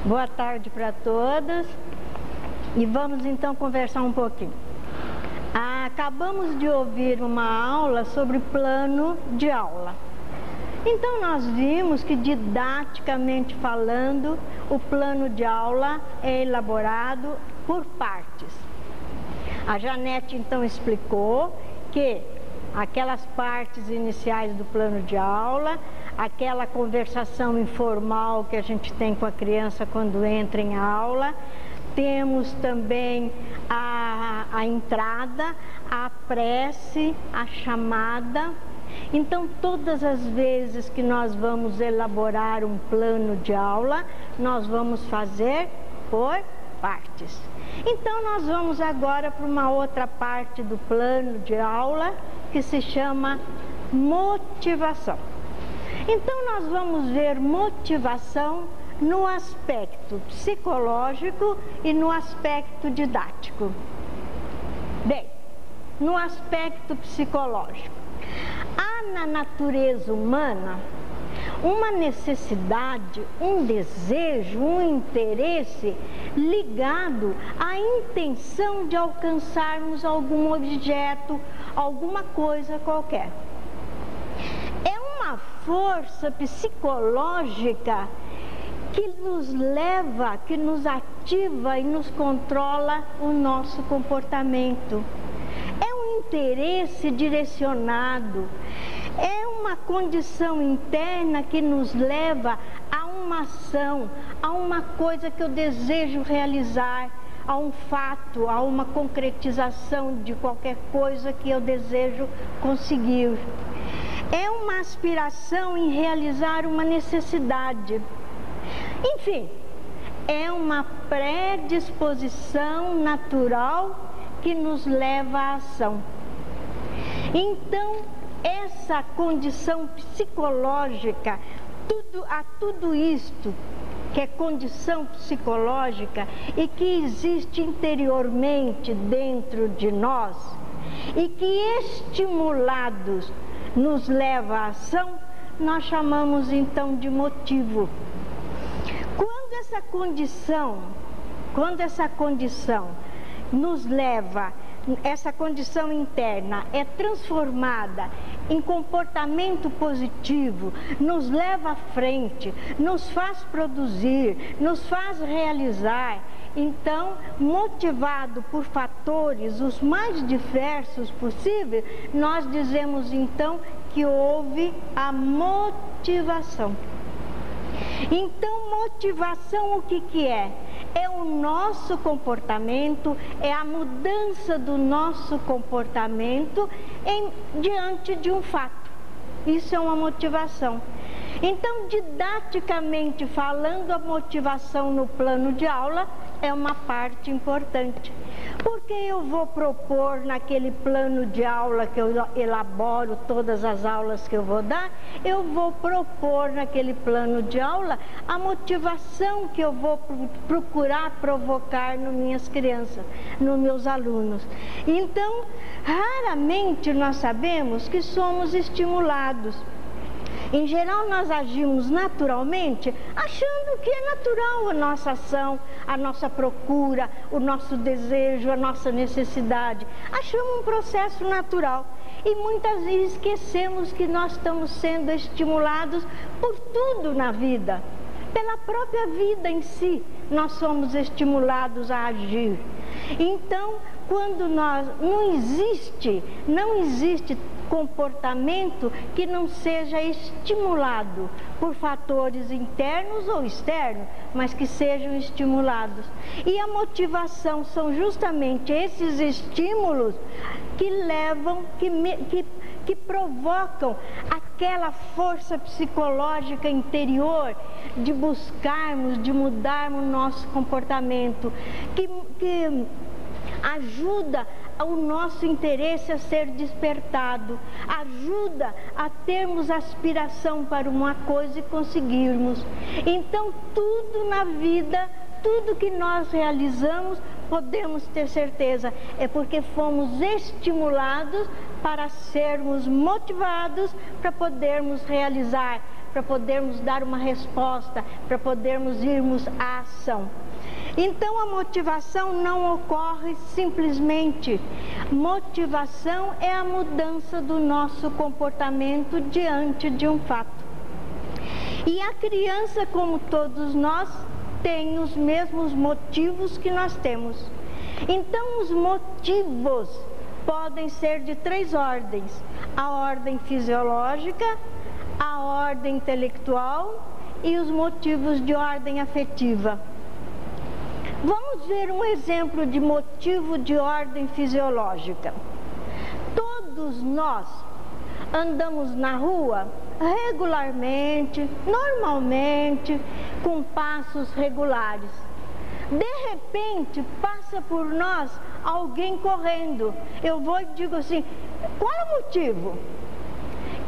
Boa tarde para todos e vamos então conversar um pouquinho. Acabamos de ouvir uma aula sobre plano de aula. Então nós vimos que, didaticamente falando, o plano de aula é elaborado por partes. A Janete então explicou que aquelas partes iniciais do plano de aula, aquela conversação informal que a gente tem com a criança quando entra em aula, temos também a entrada, a prece, a chamada. Então, todas as vezes que nós vamos elaborar um plano de aula, nós vamos fazer por partes. Então, nós vamos agora para uma outra parte do plano de aula, que se chama motivação. Então, nós vamos ver motivação no aspecto psicológico e no aspecto didático. Bem, no aspecto psicológico, há na natureza humana uma necessidade, um desejo, um interesse ligado à intenção de alcançarmos algum objeto, alguma coisa qualquer. É uma força psicológica que nos leva, que nos ativa e nos controla o nosso comportamento. É um interesse direcionado, é uma condição interna que nos leva a uma ação, a uma coisa que eu desejo realizar, a um fato, a uma concretização de qualquer coisa que eu desejo conseguir. É uma aspiração em realizar uma necessidade. Enfim, é uma predisposição natural que nos leva à ação. Então, essa condição psicológica, tudo isto que é condição psicológica e que existe interiormente dentro de nós e que, estimulados, nos leva à ação, nós chamamos então de motivo. Quando essa condição nos leva, essa condição interna é transformada em comportamento positivo, nos leva à frente, nos faz produzir, nos faz realizar. Então, motivado por fatores os mais diversos possíveis, nós dizemos então que houve a motivação. Então, motivação o que é? É o nosso comportamento, é a mudança do nosso comportamento diante de um fato. Isso é uma motivação. Então, didaticamente falando, a motivação no plano de aula é uma parte importante. Porque eu vou propor naquele plano de aula que eu elaboro todas as aulas que eu vou dar, eu vou propor naquele plano de aula a motivação que eu vou procurar provocar nas minhas crianças, nos meus alunos. Então, raramente nós sabemos que somos estimulados. Em geral, nós agimos naturalmente, achando que é natural a nossa ação, a nossa procura, o nosso desejo, a nossa necessidade. Achamos um processo natural e muitas vezes esquecemos que nós estamos sendo estimulados por tudo na vida. Pela própria vida em si, nós somos estimulados a agir. Então, quando não existe comportamento que não seja estimulado por fatores internos ou externos, mas que sejam estimulados. E a motivação são justamente esses estímulos que levam, que provocam aquela força psicológica interior de buscarmos, de mudarmos nosso comportamento, que ajuda o nosso interesse a ser despertado, ajuda a termos aspiração para uma coisa e conseguirmos. Então, tudo na vida, tudo que nós realizamos, podemos ter certeza, é porque fomos estimulados para sermos motivados, para podermos realizar para podermos dar uma resposta, para podermos irmos à ação. Então a motivação não ocorre simplesmente. Motivação é a mudança do nosso comportamento diante de um fato. E a criança, como todos nós, tem os mesmos motivos que nós temos. Então os motivos podem ser de 3 ordens: a ordem fisiológica, a ordem intelectual e os motivos de ordem afetiva. Vamos ver um exemplo de motivo de ordem fisiológica. Todos nós andamos na rua regularmente, normalmente, com passos regulares. De repente, passa por nós alguém correndo. Eu vou e digo assim: qual é o motivo?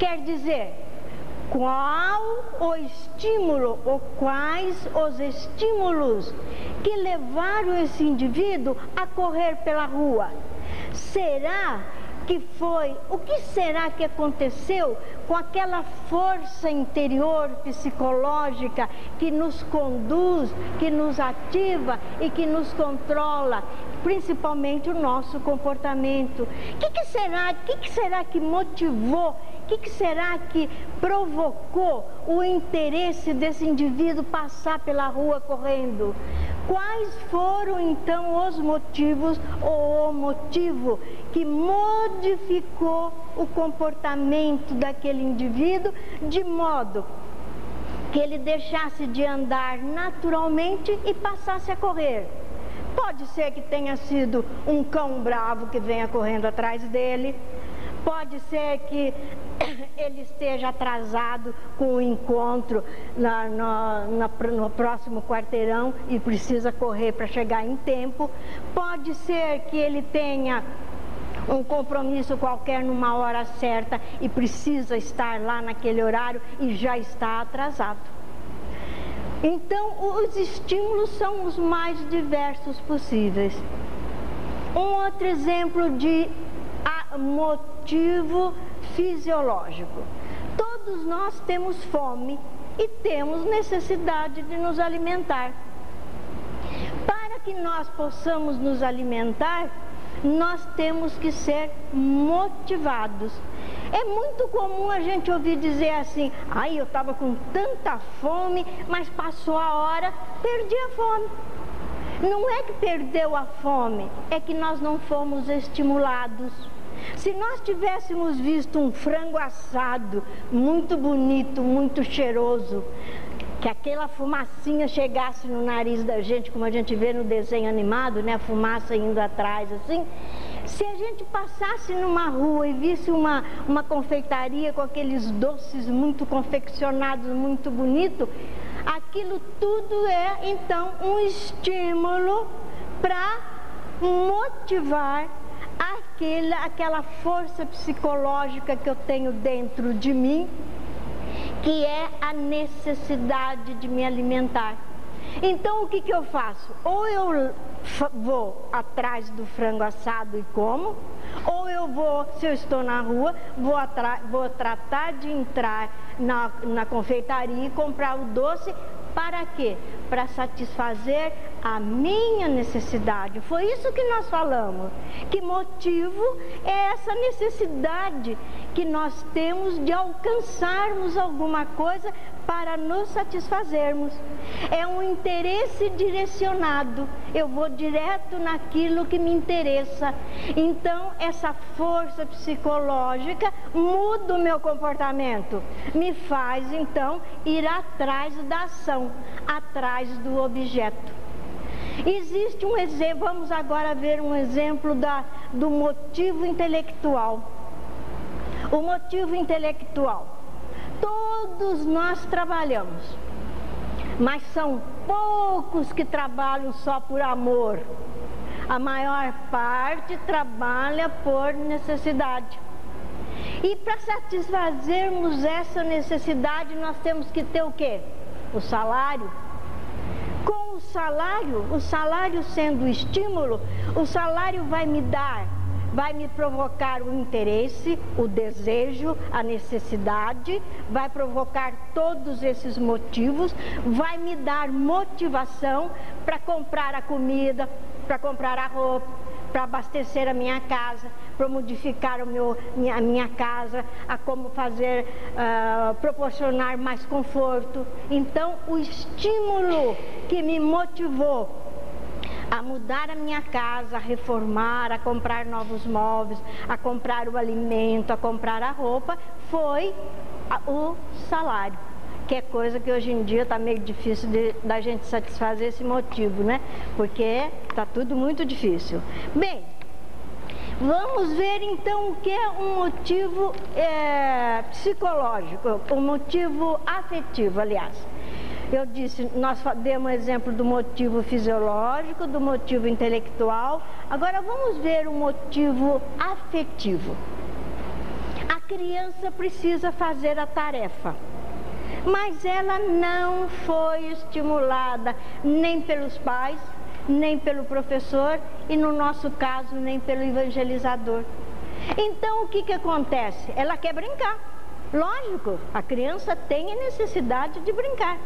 Quer dizer, qual o estímulo ou quais os estímulos que levaram esse indivíduo a correr pela rua? Será que foi, o que será que aconteceu com aquela força interior psicológica que nos conduz, que nos ativa e que nos controla, principalmente o nosso comportamento? O que será que motivou? O que será que provocou o interesse desse indivíduo passar pela rua correndo? Quais foram então os motivos ou o motivo que modificou o comportamento daquele indivíduo de modo que ele deixasse de andar naturalmente e passasse a correr? Pode ser que tenha sido um cão bravo que venha correndo atrás dele. Pode ser que ele esteja atrasado com o encontro no próximo quarteirão e precisa correr para chegar em tempo. Pode ser que ele tenha um compromisso qualquer numa hora certa e precisa estar lá naquele horário e já está atrasado. Então, os estímulos são os mais diversos possíveis. Um outro exemplo de motivo fisiológico. Todos nós temos fome e temos necessidade de nos alimentar. Para que nós possamos nos alimentar, nós temos que ser motivados. É muito comum a gente ouvir dizer assim: ai, eu estava com tanta fome, mas passou a hora, perdi a fome. Não é que perdeu a fome, é que nós não fomos estimulados. Se nós tivéssemos visto um frango assado muito bonito, muito cheiroso, que aquela fumacinha chegasse no nariz da gente, como a gente vê no desenho animado, né, a fumaça indo atrás assim, se a gente passasse numa rua e visse uma confeitaria com aqueles doces muito confeccionados, muito bonito, aquilo tudo é então um estímulo para motivar aquela força psicológica que eu tenho dentro de mim, que é a necessidade de me alimentar. Então o que eu faço? Ou eu vou atrás do frango assado e como, ou eu vou, se eu estou na rua, vou tratar de entrar na confeitaria e comprar o doce. Para quê? Para satisfazer a minha necessidade. Foi isso que nós falamos. Que motivo é essa necessidade que nós temos de alcançarmos alguma coisa para nos satisfazermos. É um interesse direcionado. Eu vou direto naquilo que me interessa. Então, essa força psicológica muda o meu comportamento. Me faz, então, ir atrás da ação, atrás do objeto. Existe um exemplo, vamos agora ver um exemplo do motivo intelectual. O motivo intelectual. Todos nós trabalhamos, mas são poucos que trabalham só por amor. A maior parte trabalha por necessidade. E para satisfazermos essa necessidade, nós temos que ter o quê? O salário. Com o salário sendo o estímulo, o salário vai me dar vai me provocar o interesse, o desejo, a necessidade, vai provocar todos esses motivos, vai me dar motivação para comprar a comida, para comprar a roupa, para abastecer a minha casa, para modificar a minha casa, a como fazer, proporcionar mais conforto. Então, o estímulo que me motivou a mudar a minha casa, a reformar, a comprar novos móveis, a comprar o alimento, a comprar a roupa, foi o salário, que é coisa que hoje em dia está meio difícil da gente satisfazer esse motivo, né? Porque está tudo muito difícil. Bem, vamos ver então o que é um motivo psicológico, um motivo afetivo, aliás. Eu disse, nós demos exemplo do motivo fisiológico, do motivo intelectual. Agora vamos ver o motivo afetivo. A criança precisa fazer a tarefa, mas ela não foi estimulada nem pelos pais, nem pelo professor e, no nosso caso, nem pelo evangelizador. Então, o que acontece? Ela quer brincar. Lógico, a criança tem a necessidade de brincar.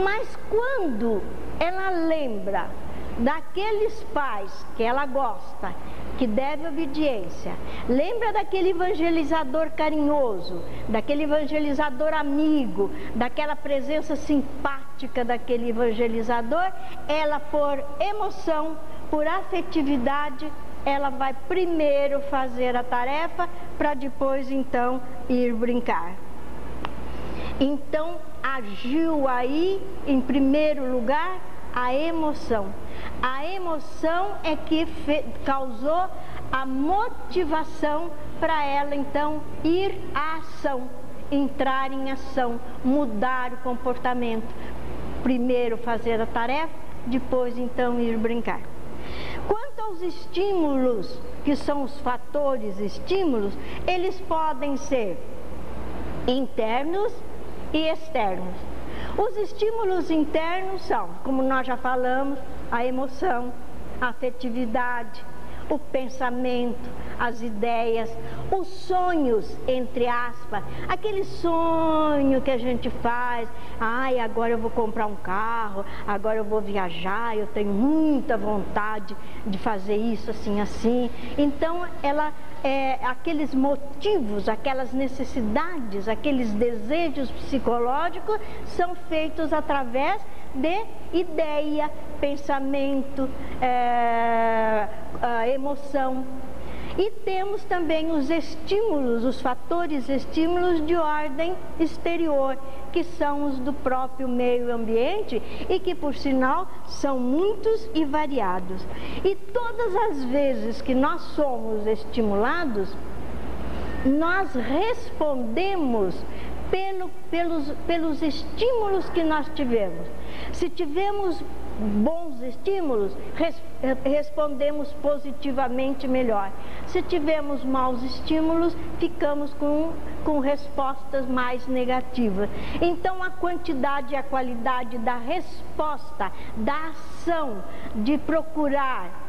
Mas quando ela lembra daqueles pais que ela gosta, que deve obediência, lembra daquele evangelizador carinhoso, daquele evangelizador amigo, daquela presença simpática daquele evangelizador, ela, por emoção, por afetividade, ela vai primeiro fazer a tarefa para depois então ir brincar. Então agiu aí em primeiro lugar a emoção. A emoção é que causou a motivação para ela então ir à ação, entrar em ação, mudar o comportamento. Primeiro fazer a tarefa, depois então ir brincar. Quanto aos estímulos, que são os fatores estímulos, eles podem ser internos e externos. Os estímulos internos são, como nós já falamos, a emoção, a afetividade, o pensamento, as ideias, os sonhos, entre aspas, aquele sonho que a gente faz, ai, agora eu vou comprar um carro, agora eu vou viajar, eu tenho muita vontade de fazer isso, assim, assim. Então, aqueles motivos, aquelas necessidades, aqueles desejos psicológicos são feitos através de ideia, pensamento, emoção. E temos também os estímulos, os fatores estímulos de ordem exterior, que são os do próprio meio ambiente e que, por sinal, são muitos e variados. E todas as vezes que nós somos estimulados, nós respondemos pelos estímulos que nós tivemos. Se tivemos bons estímulos, respondemos positivamente melhor. Se tivermos maus estímulos, ficamos com respostas mais negativas. Então, a quantidade e a qualidade da resposta, da ação, de procurar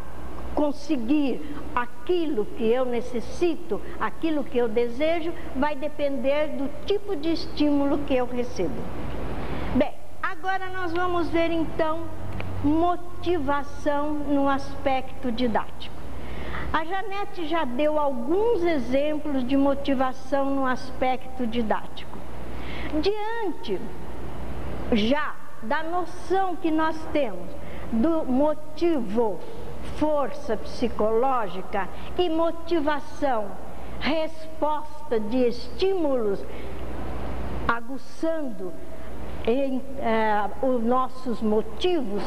conseguir aquilo que eu necessito, aquilo que eu desejo, vai depender do tipo de estímulo que eu recebo. Bem, agora nós vamos ver então motivação no aspecto didático. A Janete já deu alguns exemplos de motivação no aspecto didático. Diante já da noção que nós temos do motivo, força psicológica, e motivação, resposta de estímulos, aguçando os nossos motivos,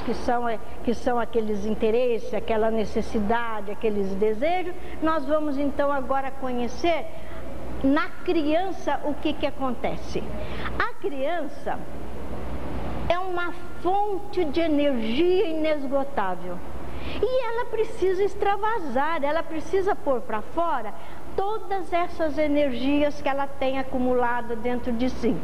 que são aqueles interesses, aquela necessidade, aqueles desejos. Nós vamos então agora conhecer na criança o que acontece. A criança é uma fonte de energia inesgotável e ela precisa extravasar, ela precisa pôr para fora todas essas energias que ela tem acumulado dentro de si.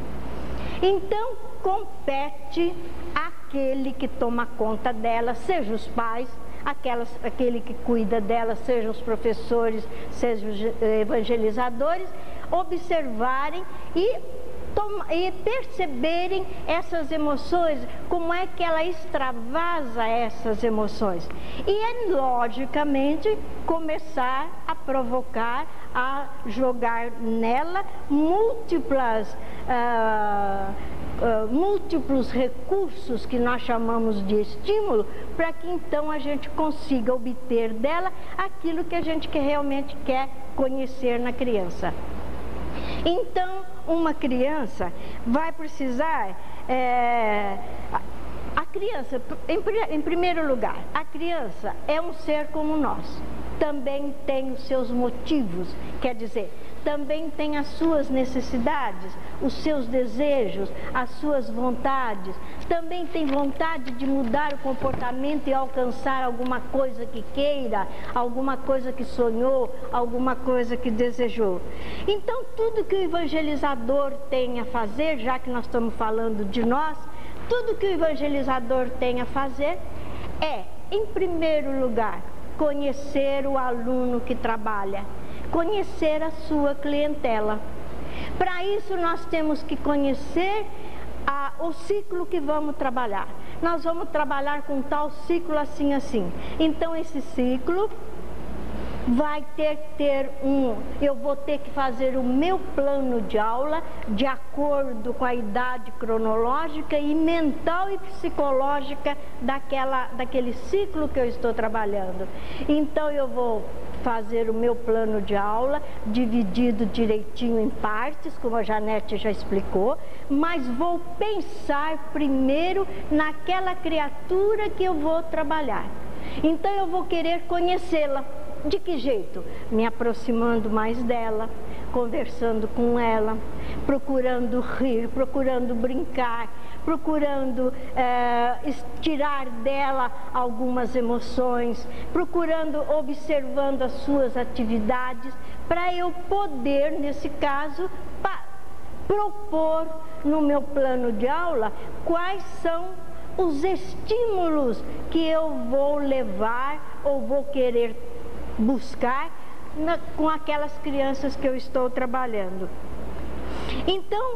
Então, compete àquele que toma conta dela, seja os pais, aquele que cuida delas, sejam os professores, sejam os evangelizadores, observarem e perceberem essas emoções, como é que ela extravasa essas emoções. E logicamente, começar a provocar, a jogar nela múltiplos recursos que nós chamamos de estímulo, para que então a gente consiga obter dela aquilo que a gente realmente quer conhecer na criança. Então, uma criança vai precisar, a criança, em primeiro lugar, a criança é um ser como nós, também tem os seus motivos, quer dizer, também tem as suas necessidades, os seus desejos, as suas vontades, também tem vontade de mudar o comportamento e alcançar alguma coisa que queira, alguma coisa que sonhou, alguma coisa que desejou. Então, tudo que o evangelizador tem a fazer, já que nós estamos falando de nós, tudo que o evangelizador tem a fazer é, em primeiro lugar, conhecer o aluno que trabalha, conhecer a sua clientela. Para isso nós temos que conhecer o ciclo que vamos trabalhar. Nós vamos trabalhar com tal ciclo assim, assim. Então esse ciclo vai eu vou ter que fazer o meu plano de aula de acordo com a idade cronológica e mental e psicológica daquele ciclo que eu estou trabalhando. Então eu vou fazer o meu plano de aula dividido direitinho em partes, como a Janete já explicou, mas vou pensar primeiro naquela criatura que eu vou trabalhar. Então eu vou querer conhecê-la. De que jeito? Me aproximando mais dela, conversando com ela, procurando rir, procurando brincar, procurando tirar dela algumas emoções, observando as suas atividades, para eu poder, nesse caso, propor no meu plano de aula quais são os estímulos que eu vou levar ou vou querer buscar com aquelas crianças que eu estou trabalhando. Então,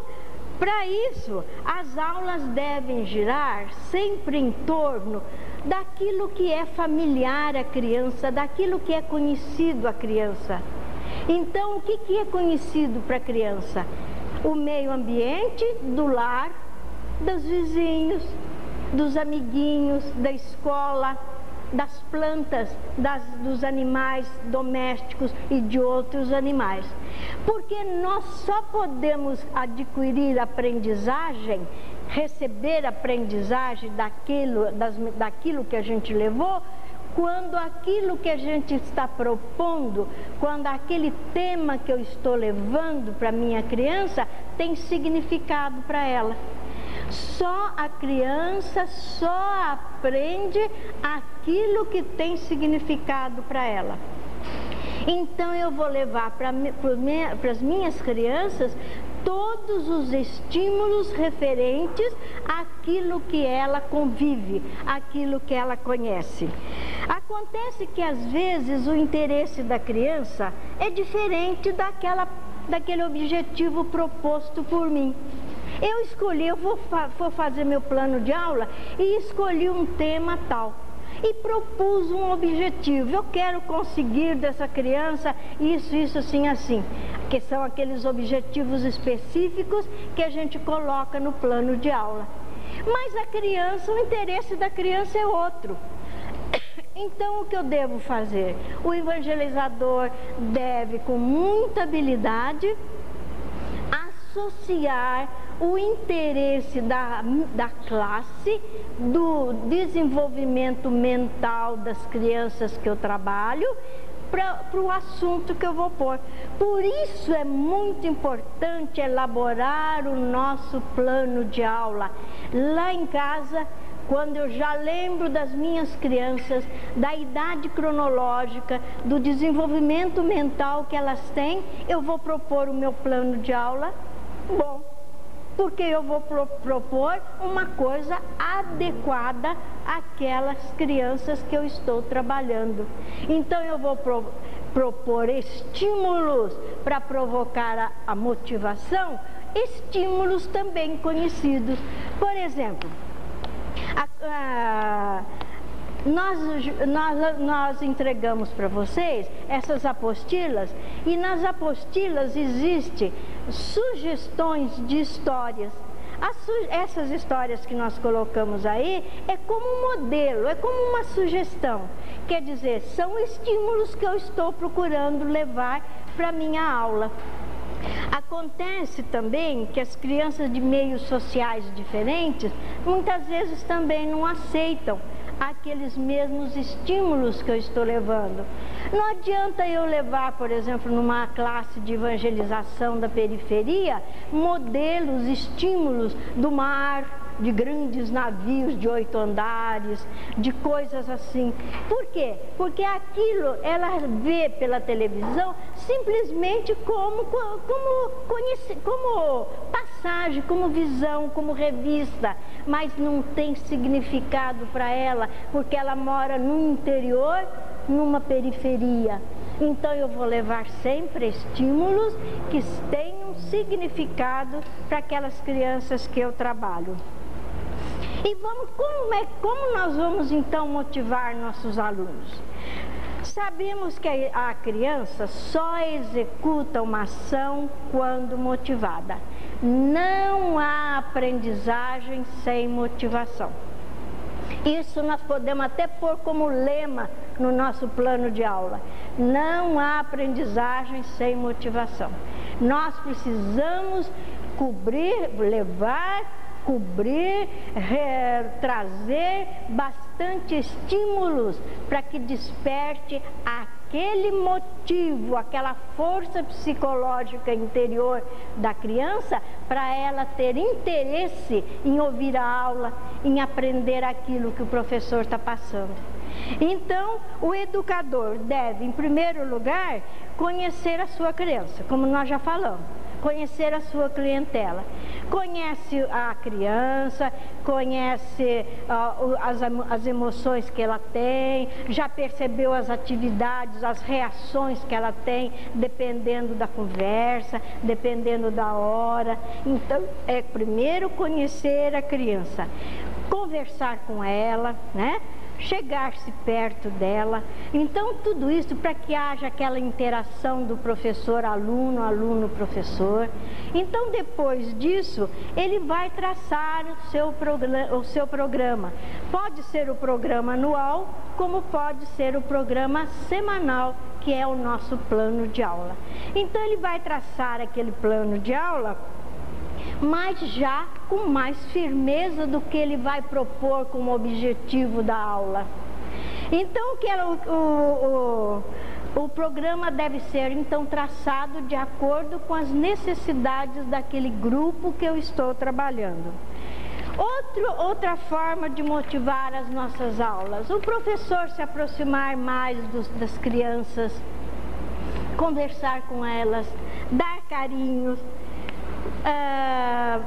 para isso, as aulas devem girar sempre em torno daquilo que é familiar à criança, daquilo que é conhecido à criança. Então, o que é conhecido para a criança? O meio ambiente do lar, dos vizinhos, dos amiguinhos, da escola, das plantas, dos animais domésticos e de outros animais. Porque nós só podemos adquirir aprendizagem, receber aprendizagem daquilo que a gente levou, quando aquilo que a gente está propondo, quando aquele tema que eu estou levando para minha criança tem significado para ela. Só a criança só aprende aquilo que tem significado para ela. Então eu vou levar para as minhas crianças todos os estímulos referentes àquilo que ela convive, àquilo que ela conhece. Acontece que às vezes o interesse da criança é diferente daquele objetivo proposto por mim. Eu vou fazer meu plano de aula e escolhi um tema tal. E propus um objetivo. Eu quero conseguir dessa criança isso, assim, assim. Que são aqueles objetivos específicos que a gente coloca no plano de aula. Mas a criança, o interesse da criança é outro. Então, o que eu devo fazer? O evangelizador deve, com muita habilidade, associar o interesse da classe, do desenvolvimento mental das crianças que eu trabalho, para o assunto que eu vou pôr. Por isso é muito importante elaborar o nosso plano de aula. Lá em casa, quando eu já lembro das minhas crianças, da idade cronológica, do desenvolvimento mental que elas têm, eu vou propor o meu plano de aula bom. porque eu vou propor uma coisa adequada àquelas crianças que eu estou trabalhando. Então eu vou propor estímulos para provocar a motivação, estímulos também conhecidos. Por exemplo, nós entregamos para vocês essas apostilas, e nas apostilas existem sugestões de histórias. Essas histórias que nós colocamos aí é como um modelo, é como uma sugestão. Quer dizer, são estímulos que eu estou procurando levar para a minha aula. Acontece também que as crianças de meios sociais diferentes muitas vezes também não aceitam aqueles mesmos estímulos que eu estou levando. Não adianta eu levar, por exemplo, numa classe de evangelização da periferia, modelos, estímulos do mar, de grandes navios de 8 andares, de coisas assim. Por quê? Porque aquilo ela vê pela televisão simplesmente como passagem, como visão, como revista, mas não tem significado para ela, porque ela mora no interior, numa periferia. Então eu vou levar sempre estímulos que tenham significado para aquelas crianças que eu trabalho. E como nós vamos então motivar nossos alunos? Sabemos que a criança só executa uma ação quando motivada. Não há aprendizagem sem motivação. Isso nós podemos até pôr como lema no nosso plano de aula. Não há aprendizagem sem motivação. Nós precisamos trazer bastante estímulos para que desperte aquele motivo, aquela força psicológica interior da criança, para ela ter interesse em ouvir a aula, em aprender aquilo que o professor está passando. Então, o educador deve, em primeiro lugar, conhecer a sua criança, como nós já falamos. Conhecer a sua clientela. Conhece a criança, conhece as emoções que ela tem, já percebeu as atividades, as reações que ela tem, dependendo da conversa, dependendo da hora. Então, é primeiro conhecer a criança, conversar com ela, né? Chegar-se perto dela. Então tudo isso para que haja aquela interação do professor-aluno, aluno-professor. Então depois disso ele vai traçar o seu programa. Pode ser o programa anual, como pode ser o programa semanal, que é o nosso plano de aula. Então ele vai traçar aquele plano de aula, mas já com mais firmeza do que ele vai propor como objetivo da aula. Então o programa deve ser então traçado de acordo com as necessidades daquele grupo que eu estou trabalhando. Outra forma de motivar as nossas aulas, o professor se aproximar mais das crianças, conversar com elas, dar carinhos,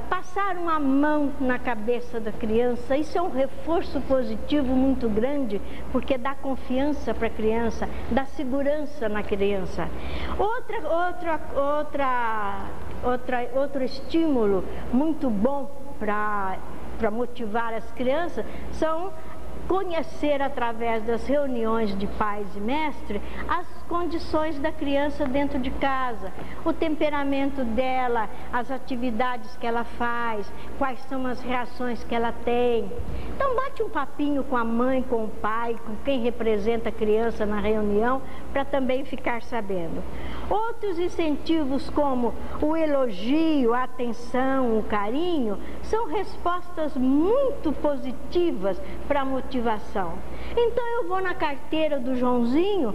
passar uma mão na cabeça da criança. Isso é um reforço positivo muito grande, porque dá confiança para a criança, dá segurança na criança. Outro estímulo muito bom para motivar as crianças são conhecer através das reuniões de pais e mestres as condições da criança dentro de casa, o temperamento dela, as atividades que ela faz, quais são as reações que ela tem. Então bate um papinho com a mãe, com o pai, com quem representa a criança na reunião, para também ficar sabendo. Outros incentivos como o elogio, a atenção, o carinho, são respostas muito positivas para a motivação. Então eu vou na carteira do Joãozinho,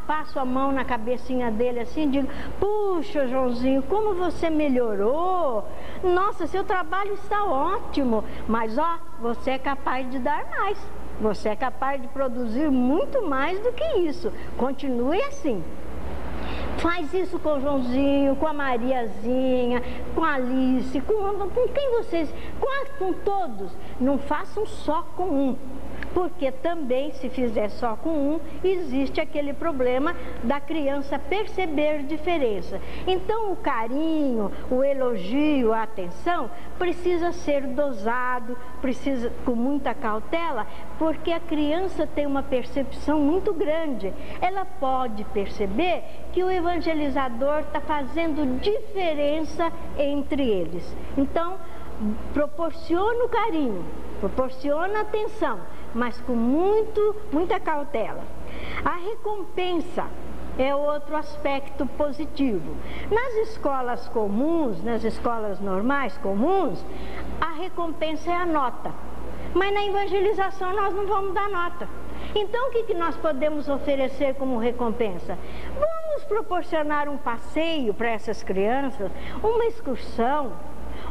passo a mão na cabecinha dele assim e digo: puxa, Joãozinho, como você melhorou! Nossa, seu trabalho está ótimo, mas ó, você é capaz de dar mais. Você é capaz de produzir muito mais do que isso. Continue assim. Faz isso com o Joãozinho, com a Mariazinha, com a Alice, com quem vocês, com todos. Não façam só com um, porque também se fizer só com um, existe aquele problema da criança perceber diferença. Então o carinho, o elogio, a atenção precisa ser dosado, precisa com muita cautela, porque a criança tem uma percepção muito grande. Ela pode perceber que o evangelizador está fazendo diferença entre eles. Então, proporciona o carinho, proporciona a atenção, mas com muita cautela. A recompensa é outro aspecto positivo. Nas escolas comuns, nas escolas normais comuns, a recompensa é a nota. Mas na evangelização nós não vamos dar nota. Então o que nós podemos oferecer como recompensa? Vamos proporcionar um passeio para essas crianças, uma excursão,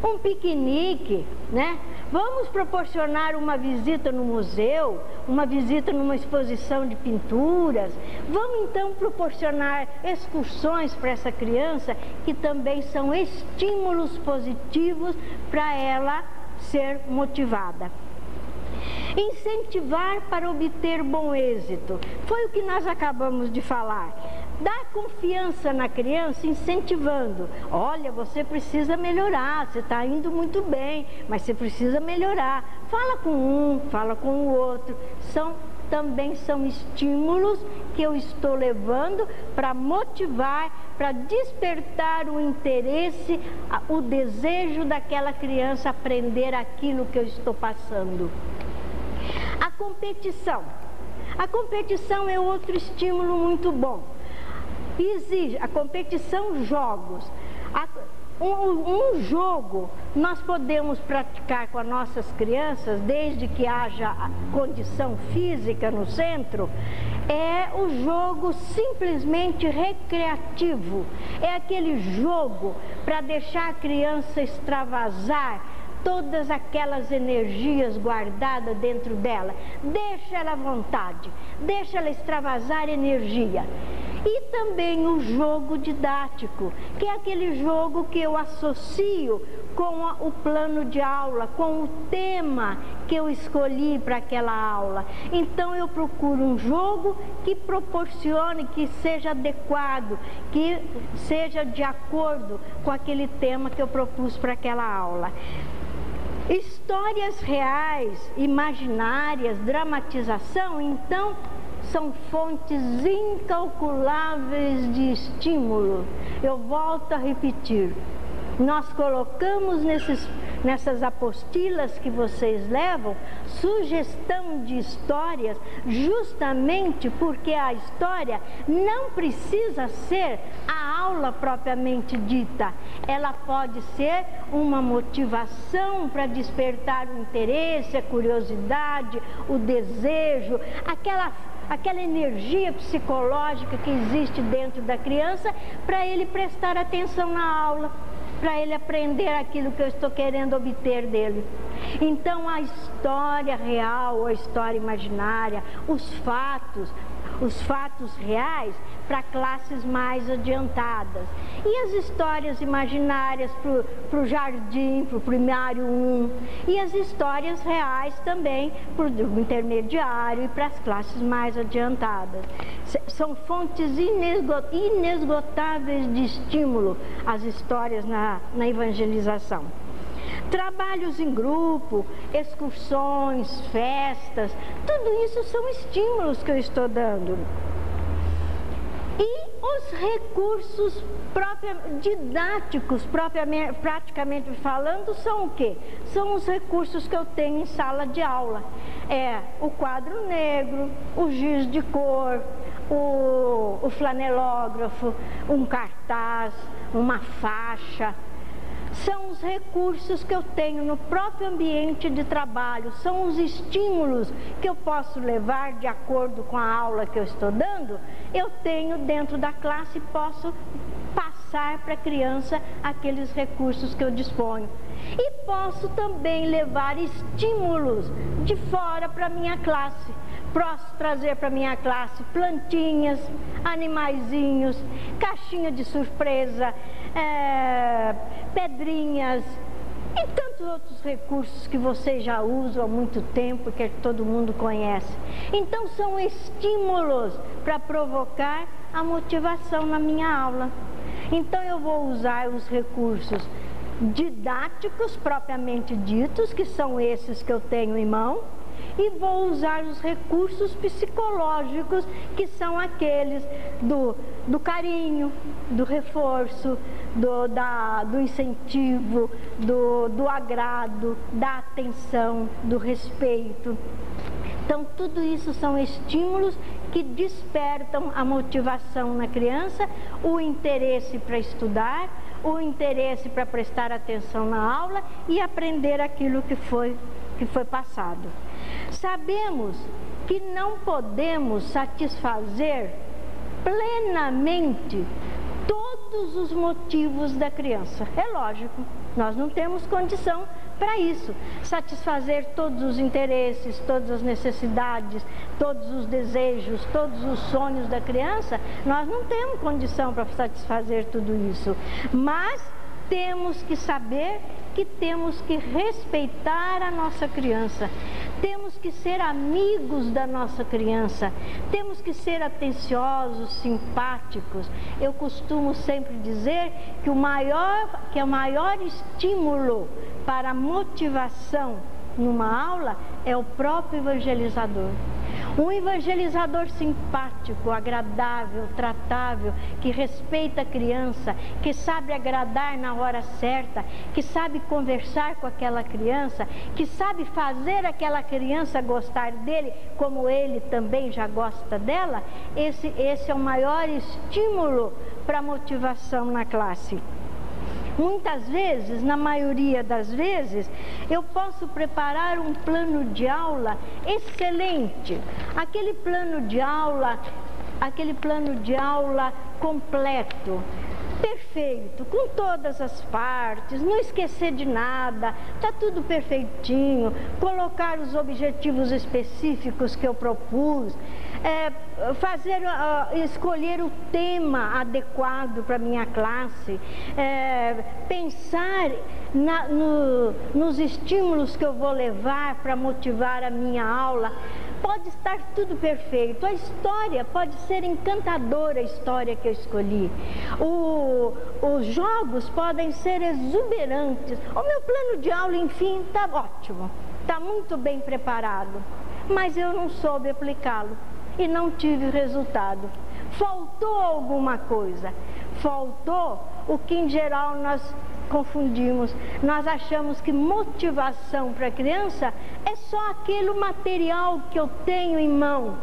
um piquenique, né? Vamos proporcionar uma visita no museu, uma visita numa exposição de pinturas. Vamos então proporcionar excursões para essa criança, que também são estímulos positivos para ela ser motivada. Incentivar para obter bom êxito. Foi o que nós acabamos de falar. Dar confiança na criança, incentivando. Olha, você precisa melhorar, você está indo muito bem, mas você precisa melhorar. Fala com um, fala com o outro. Também são estímulos que eu estou levando para motivar, para despertar o interesse, o desejo daquela criança aprender aquilo que eu estou passando. A competição. A competição é outro estímulo muito bom. Exige a competição, jogos. Um jogo nós podemos praticar com as nossas crianças, desde que haja condição física no centro. É o jogo simplesmente recreativo. É aquele jogo para deixar a criança extravasar todas aquelas energias guardadas dentro dela. Deixa ela à vontade, deixa ela extravasar energia. E também o jogo didático, que é aquele jogo que eu associo com o plano de aula, com o tema que eu escolhi para aquela aula. Então eu procuro um jogo que proporcione, que seja adequado, que seja de acordo com aquele tema que eu propus para aquela aula. Histórias reais, imaginárias, dramatização, então, são fontes incalculáveis de estímulo. Eu volto a repetir, nós colocamos nessas apostilas que vocês levam, sugestão de histórias, justamente porque a história não precisa ser a aula propriamente dita. Ela pode ser uma motivação para despertar o interesse, a curiosidade, o desejo, aquela energia psicológica que existe dentro da criança, para ele prestar atenção na aula, para ele aprender aquilo que eu estou querendo obter dele. Então a história real, a história imaginária, os fatos reais para classes mais adiantadas. E as histórias imaginárias para o jardim, para o primário 1. E as histórias reais também para o intermediário e para as classes mais adiantadas. São fontes inesgotáveis de estímulo as histórias na evangelização. Trabalhos em grupo, excursões, festas, tudo isso são estímulos que eu estou dando. E os recursos didáticos, praticamente falando, são o quê? São os recursos que eu tenho em sala de aula. É o quadro negro, o giz de cor, o flanelógrafo, um cartaz, uma faixa. São os recursos que eu tenho no próprio ambiente de trabalho, são os estímulos que eu posso levar de acordo com a aula que eu estou dando, eu tenho dentro da classe e posso passar para a criança aqueles recursos que eu disponho. E posso também levar estímulos de fora para a minha classe. Posso trazer para a minha classe plantinhas, animaizinhos, caixinha de surpresa, pedrinhas e tantos outros recursos que vocês já usam há muito tempo, que todo mundo conhece. Então são estímulos para provocar a motivação na minha aula. Então eu vou usar os recursos didáticos propriamente ditos, que são esses que eu tenho em mão, e vou usar os recursos psicológicos, que são aqueles do carinho, do reforço, do incentivo, do agrado, da atenção, do respeito. Então, tudo isso são estímulos que despertam a motivação na criança, o interesse para estudar, o interesse para prestar atenção na aula e aprender aquilo que foi passado. Sabemos que não podemos satisfazer plenamente todos os motivos da criança. É lógico, nós não temos condição para isso. Satisfazer todos os interesses, todas as necessidades, todos os desejos, todos os sonhos da criança, nós não temos condição para satisfazer tudo isso. Mas temos que saber que temos que respeitar a nossa criança, temos que ser amigos da nossa criança, temos que ser atenciosos, simpáticos. Eu costumo sempre dizer que o maior estímulo para a motivação numa aula é o próprio evangelizador. Um evangelizador simpático, agradável, tratável, que respeita a criança, que sabe agradar na hora certa, que sabe conversar com aquela criança, que sabe fazer aquela criança gostar dele, como ele também já gosta dela, esse é o maior estímulo para a motivação na classe. Muitas vezes, na maioria das vezes, eu posso preparar um plano de aula excelente, aquele plano de aula completo, perfeito, com todas as partes, não esquecer de nada, tá tudo perfeitinho, colocar os objetivos específicos que eu propus, escolher o tema adequado para minha classe, pensar nos estímulos que eu vou levar para motivar a minha aula. Pode estar tudo perfeito, a história pode ser encantadora, a história que eu escolhi, os jogos podem ser exuberantes, o meu plano de aula, enfim, está ótimo, está muito bem preparado, mas eu não soube aplicá-lo e não tive resultado. Faltou alguma coisa, faltou o que em geral nós confundimos. Nós achamos que motivação para a criança é só aquele material que eu tenho em mão,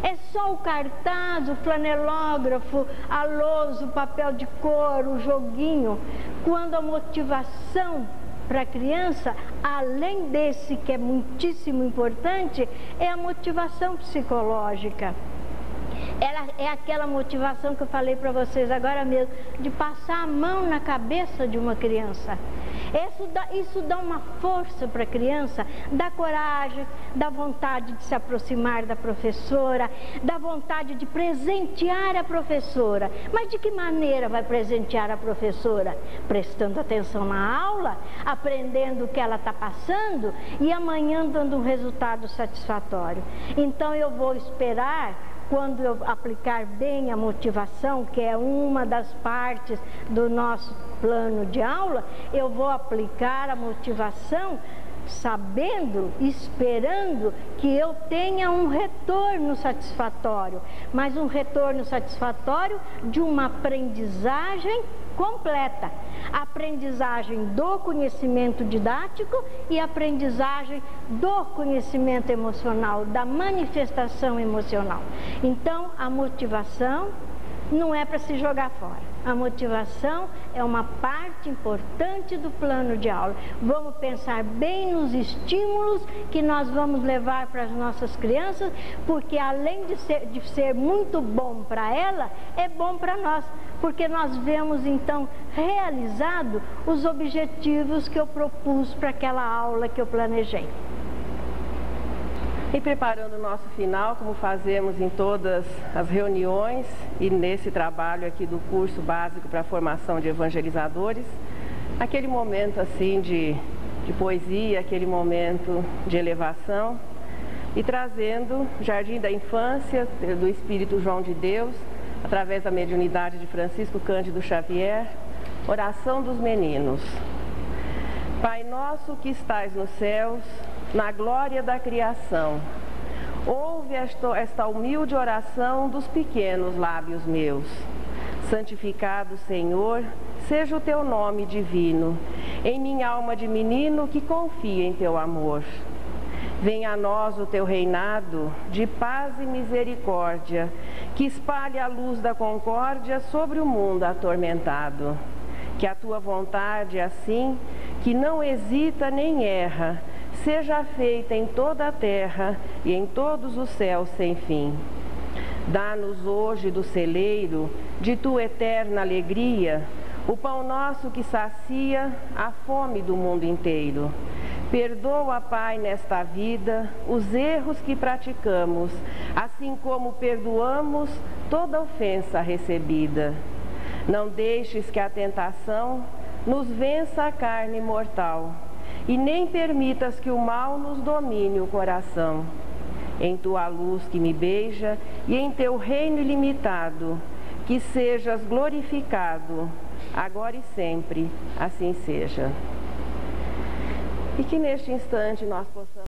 é só o cartaz, o flanelógrafo, a lousa, o papel de cor, o joguinho, quando a motivação para a criança, além desse que é muitíssimo importante, é a motivação psicológica. Ela é aquela motivação que eu falei para vocês agora mesmo, de passar a mão na cabeça de uma criança. Isso dá uma força para a criança, dá coragem, dá vontade de se aproximar da professora, dá vontade de presentear a professora. Mas de que maneira vai presentear a professora? Prestando atenção na aula, aprendendo o que ela está passando e amanhã dando um resultado satisfatório. Então eu vou esperar, quando eu aplicar bem a motivação, que é uma das partes do nosso plano de aula, eu vou aplicar a motivação sabendo, esperando que eu tenha um retorno satisfatório, mas um retorno satisfatório de uma aprendizagem completa, aprendizagem do conhecimento didático e aprendizagem do conhecimento emocional, da manifestação emocional. Então, a motivação não é para se jogar fora. A motivação é uma parte importante do plano de aula. Vamos pensar bem nos estímulos que nós vamos levar para as nossas crianças, porque além de ser muito bom para ela, é bom para nós, porque nós vemos então realizado os objetivos que eu propus para aquela aula que eu planejei. E preparando o nosso final, como fazemos em todas as reuniões e nesse trabalho aqui do curso básico para a formação de evangelizadores, aquele momento assim de poesia, aquele momento de elevação, e trazendo Jardim da Infância, do Espírito João de Deus, através da mediunidade de Francisco Cândido Xavier, Oração dos Meninos. Pai nosso que estais nos céus, na glória da criação, ouve esta humilde oração dos pequenos lábios meus. Santificado, Senhor, seja o teu nome divino, em minha alma de menino que confia em teu amor. Venha a nós o teu reinado de paz e misericórdia, que espalhe a luz da concórdia sobre o mundo atormentado. Que a tua vontade, assim, que não hesita nem erra, seja feita em toda a terra e em todos os céus sem fim. Dá-nos hoje do celeiro de tua eterna alegria, o pão nosso que sacia a fome do mundo inteiro. Perdoa, Pai, nesta vida os erros que praticamos, assim como perdoamos toda ofensa recebida. Não deixes que a tentação nos vença a carne mortal, e nem permitas que o mal nos domine o coração. Em tua luz que me beija e em teu reino ilimitado, que sejas glorificado, agora e sempre, assim seja. E que neste instante nós possamos